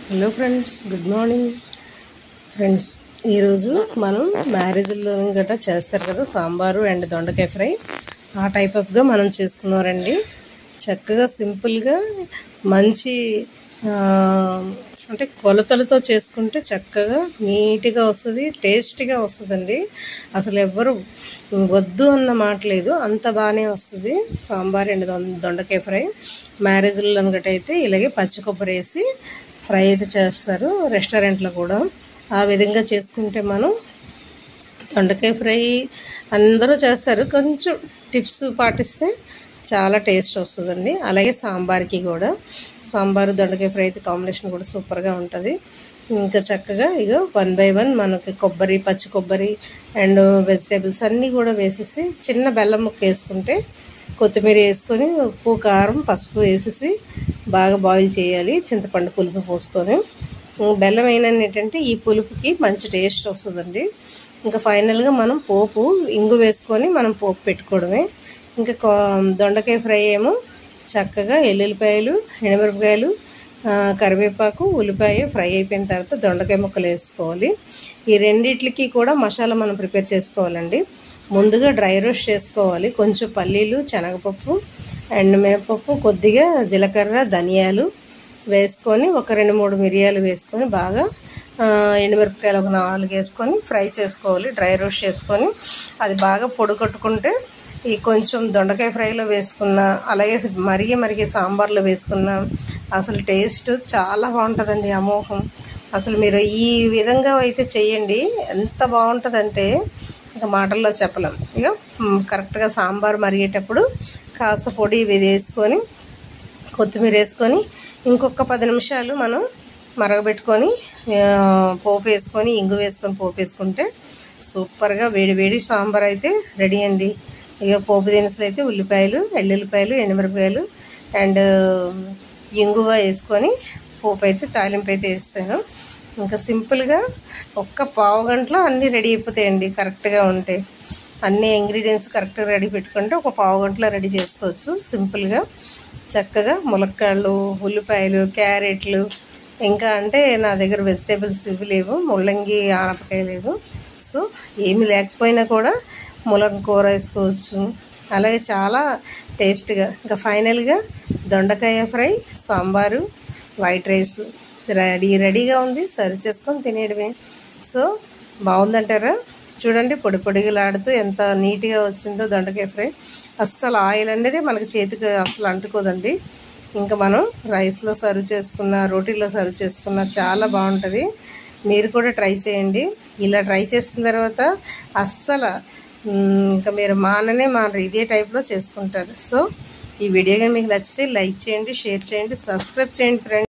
Hello friends, good morning friends. ఈరోజు మనం మ్యారేజ్లో గట్రా చేస్తారు కదా, సాంబారు అండ్ దొండకాయ ఫ్రై. ఆ టైప్ ఆఫ్గా మనం చేసుకున్నారండి. చక్కగా సింపుల్గా మంచి అంటే కొలతలతో చేసుకుంటే చక్కగా నీట్గా వస్తుంది, టేస్టీగా వస్తుందండి. అసలు ఎవ్వరు వద్దు అన్న మాట లేదు, అంత బాగానే వస్తుంది సాంబార్ అండ్ దొండకాయ ఫ్రై. మ్యారేజ్లో అయితే ఇలాగే పచ్చి కొబ్బరి వేసి ఫ్రై అయితే చేస్తారు రెస్టారెంట్లో కూడా. ఆ విధంగా చేసుకుంటే మనం దొండకాయ ఫ్రై అందరూ చేస్తారు, కొంచెం టిప్స్ పాటిస్తే చాలా టేస్ట్ వస్తుందండి. అలాగే సాంబార్కి కూడా, సాంబారు దొండకాయ ఫ్రై అయితే కాంబినేషన్ కూడా సూపర్గా ఉంటుంది. ఇంకా చక్కగా ఇక 1 by 1 మనకి కొబ్బరి, పచ్చి కొబ్బరి అండ్ వెజిటేబుల్స్ అన్నీ కూడా వేసేసి చిన్న బెల్లం ముక్క వేసుకుంటే, కొత్తిమీర వేసుకొని ఉప్పు, కారం, పసుపు వేసేసి బాగా బాయిల్ చేయాలి. చింతపండు పులుపు పోసుకొని, బెల్లం ఏంటంటే ఈ పులుపుకి మంచి టేస్ట్ వస్తుందండి. ఇంకా ఫైనల్గా మనం పోపు ఇంగు వేసుకొని మనం పోపు పెట్టుకోవడమే. ఇంకా దొండకాయ ఫ్రై ఏమో చక్కగా ఎల్లుల్లిపాయలు, ఎండుమిరపకాయలు, కరివేపాకు, ఉల్లిపాయ ఫ్రై అయిపోయిన తర్వాత దొండకాయ ముక్కలు వేసుకోవాలి. ఈ రెండిట్లకి కూడా మసాలా మనం ప్రిపేర్ చేసుకోవాలండి. ముందుగా డ్రై రోస్ట్ చేసుకోవాలి. కొంచెం పల్లీలు, శనగపప్పు అండ్ మినపప్పు, కొద్దిగా జీలకర్ర, ధనియాలు వేసుకొని, ఒక 2-3 మిరియాలు వేసుకొని, బాగా ఎండుమిరపకాయలు ఒక 4 వేసుకొని ఫ్రై చేసుకోవాలి. డ్రై రోస్ట్ చేసుకొని అది బాగా పొడి కొట్టుకుంటే ఈ కొంచెం దొండకాయ ఫ్రైలో వేసుకున్న, అలాగే మరిగే సాంబార్లో వేసుకున్న అసలు టేస్ట్ చాలా బాగుంటుందండి, అమోఘం. అసలు మీరు ఈ విధంగా అయితే చేయండి, ఎంత బాగుంటుందంటే ఇంకా మాటల్లో చెప్పలేం. ఇక కరెక్ట్గా సాంబార్ మరిగేటప్పుడు కాస్త పొడి ఇది వేసుకొని, కొత్తిమీర వేసుకొని ఇంకొక 10 నిమిషాలు మనం మరగబెట్టుకొని పోపు వేసుకొని, ఇంగు వేసుకొని పోపు వేసుకుంటే సూపర్గా వేడి సాంబార్ అయితే రెడీ అండి. ఇక పోపు దినుసులు అయితే ఉల్లిపాయలు, ఎల్లుల్లిపాయలు, ఎండుమిరపకాయలు అండ్ ఇంగువ వేసుకొని పోపు అయితే తాలింపు అయితే వేస్తాను. ఇంకా సింపుల్గా ఒక్క పావు గంటలో అన్నీ రెడీ అయిపోతాయండి. కరెక్ట్గా ఉంటే అన్ని ఇంగ్రీడియంట్స్ కరెక్ట్గా రెడీ పెట్టుకుంటే ఒక పావు గంటలో రెడీ చేసుకోవచ్చు సింపుల్గా. చక్కగా ములక్కాళ్ళు, ఉల్లిపాయలు, క్యారెట్లు, ఇంకా అంటే నా దగ్గర వెజిటేబుల్స్ ఇవి లేవు, ముల్లంగి, ఆనపకాయ లేదు. సో ఏమి లేకపోయినా కూడా ములగ కూర వేసుకోవచ్చు. అలాగే చాలా టేస్ట్గా. ఇంకా ఫైనల్గా దొండకాయ ఫ్రై, సాంబారు, వైట్ రైస్ రెడీగా ఉంది. సర్వ్ చేసుకొని తినేయడమే. సో బాగుందంటారా? చూడండి, పొడిలాడుతూ ఎంత నీట్గా వచ్చిందో దొండకాయ ఫ్రై. అస్సలు ఆయిల్ అనేది మనకి చేతికి అసలు అంటుకోదండి. ఇంకా మనం రైస్లో సర్వ్ చేసుకున్న, రోటీలో సర్వ్ చేసుకున్న చాలా బాగుంటుంది. మీరు కూడా ట్రై చేయండి. ఇలా ట్రై చేసిన తర్వాత అస్సలు ఇంకా మీరు మానరు, ఇదే టైప్లో చేసుకుంటారు. సో ఈ వీడియో కానీ మీకు నచ్చితే లైక్ చేయండి, షేర్ చేయండి, సబ్స్క్రైబ్ చేయండి ఫ్రెండ్స్.